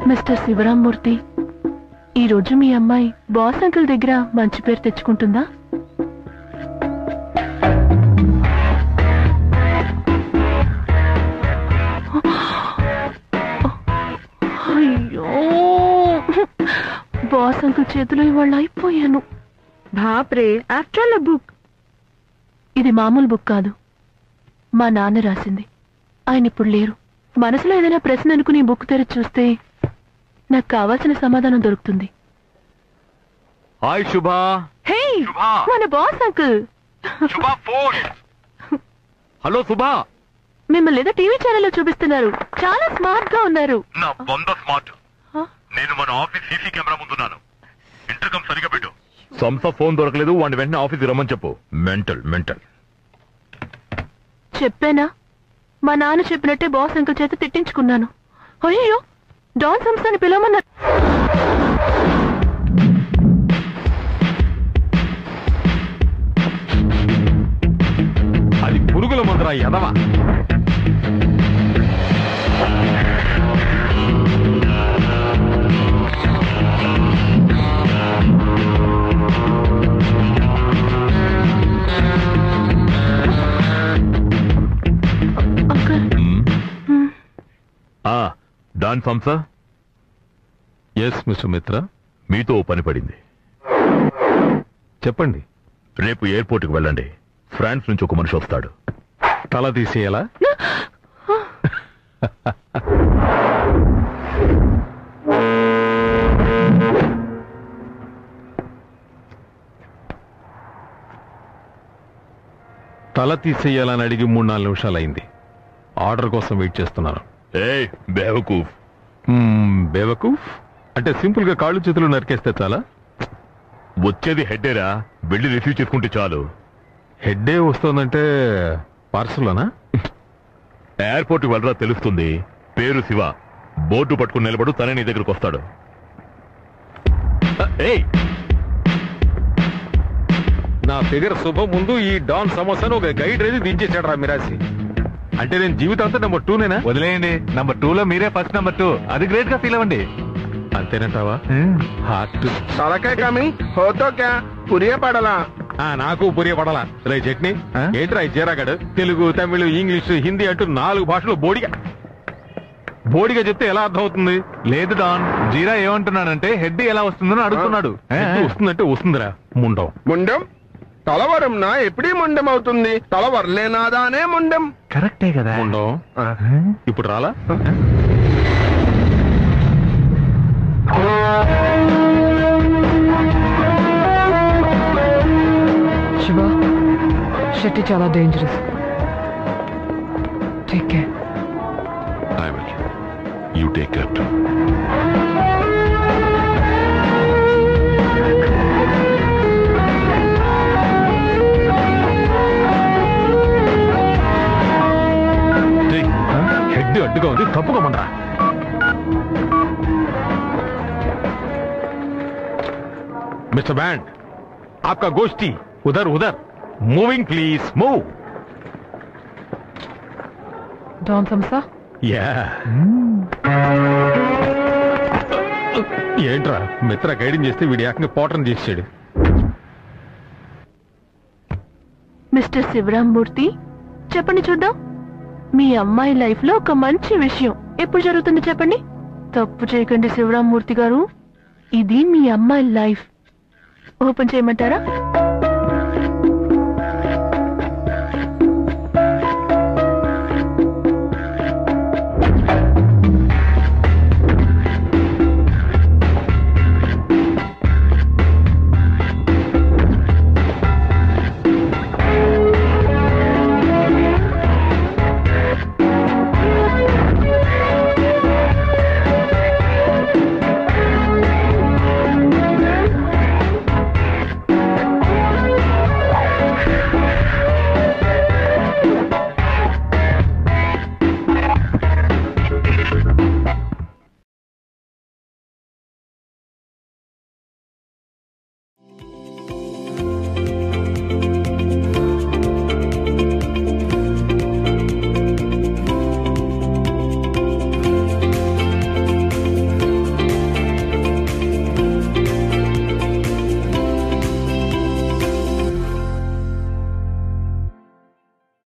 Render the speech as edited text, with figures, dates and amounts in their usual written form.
Mister శివరామ్మూర్తి, ఈ రోజు మీ అమ్మాయి బాస్ అంకుల్ దగ్గర మంచి పేరు తెచ్చుకుంటుందా? అయ్యో, బాస్ అంకుల్ చేతిలో ఇవాళ అయిపోయాను. బాప్రే, ఆఫ్టర్ ఆల్ బుక్. ఇది మామూలు బుక్ కాదు, మా నాన్న రాసింది. ఆయన ఇప్పుడు లేరు. మనసులో ఏదైనా ప్రశ్న అనుకుని బుక్ తెరిచి చూస్తే నాకు కావాల్సిన సమాధానం దొరుకుతుంది. హాయ్ శుభా. హే, మన బాస్ అంకుల్. శుభా ఫోన్. హలో శుభా. మిమ్మల్ని ఏదో టీవీ ఛానల్లో చూపిస్తున్నారు. చాలా స్మార్ట్ గా ఉన్నారు. నా బొంద స్మార్ట్. నేను మన ఆఫీస్ సీసీ కెమెరా ముందున్నాను. ఇంటర్కమ్ సరిగా పెట్టు. సంస్థ ఫోన్ దొరకలేదు, వాడిని వెంటనే ఆఫీస్ రమ్మని చెప్పు. Mental mental. చెప్పానా? మా నాన్న చెప్పినట్టే బాస్ అంకుల్ చేత తిట్టించుకున్నాను. అయ్యో, డాన్ సంస్థని పిలవమన్నారు. అది పురుగుల మందురా ఎదవా. డాన్ సంస్థ. ఎస్ మిస్టర్ మిత్ర, మీతో పని పడింది. చెప్పండి. రేపు ఎయిర్పోర్ట్కి వెళ్ళండి. ఫ్రాన్స్ నుంచి ఒక మనిషి వస్తాడు. తల తీసేయాలా? తల తీసేయాలని అడిగి 3-4 నిమిషాలు అయింది. ఆర్డర్ కోసం వెయిట్ చేస్తున్నారు. బేవకూఫ్. బేవకూఫ్ అంటే సింపుల్ గా కాళ్ళు చేతులు నరికేస్తే చాలా? వచ్చేది హెడ్డేరా, వెళ్ళి రిసీవ్ చేసుకుంటే చాలు. హెడ్డే వస్తుందంటే పార్సల్లోనా? ఎయిర్పోర్ట్కి వెళ్ళరా తెలుస్తుంది. పేరు శివ. బోర్డు పట్టుకుని నిలబడు, తనే నీ దగ్గరకు వస్తాడు. నా ఫిగర్ శుభ ముందు ఈ డాన్ సమోసాను ఒక గైడ్ రేది దించేశాడు రా మిరాసి. అంటే నేను జీవితాంతా నెంబర్ 2నేనా? వదిలేయండి, నెంబర్ 2లో మీరే ఫస్ట్ నెంబర్ 2. అది గ్రేట్ గా ఫీల్ అవ్వండి. అంతేనంటావా? హార్ట్ తలకాయ కమింగ్ హోతో క్యా పురియే పడలా. నాకు పురియ పడాలా రే చట్నీ. ఏంట్రా ఈ జీరాగాడు తెలుగు, తమిళ, ఇంగ్లీష్, హిందీ అంటూ 4 భాషలు బోడిగా చెప్తే ఎలా అర్థం అవుతుంది? లేదు డాన్, జీరా ఏమంటున్నాడంటే హెడ్ ఎలా వస్తుందని అడుగుతున్నాడు. వస్తుందంటే వస్తుందిరా ముండం. ముండం తలవరంనా ఎప్పుడీ ముండం అవుతుంది? తలవర్లేనాదానే ముండం. కరెక్టే కదా ముండం. ఇప్పుడు రాలా? శివ, షెట్టి చాలా dangerous. Take care. I will. You take care too. Head అడ్డుగా ఉంది, తప్పుకోమంటరా. మిస్టర్ బ్యాండ్, आपका गोष्ठी उधर उधर मूविंग प्लीज मूव. డాన్ సంస్థ. ఏంట్రా మిత్ర గైడింగ్ చేస్తే వీడి ఏకంగా పోటర్ని చేసాడు. మిస్టర్ శివరామ్మూర్తి, చెప్పండి చూద్దాం. మీ అమ్మాయి లైఫ్ లో ఒక మంచి విషయం ఎప్పుడు జరుగుతుంది చెప్పండి. తప్పు చేయకండి శివరామ్మూర్తి గారు, ఇది మీ అమ్మాయి లైఫ్. ఓపెన్ చేయమంటారా?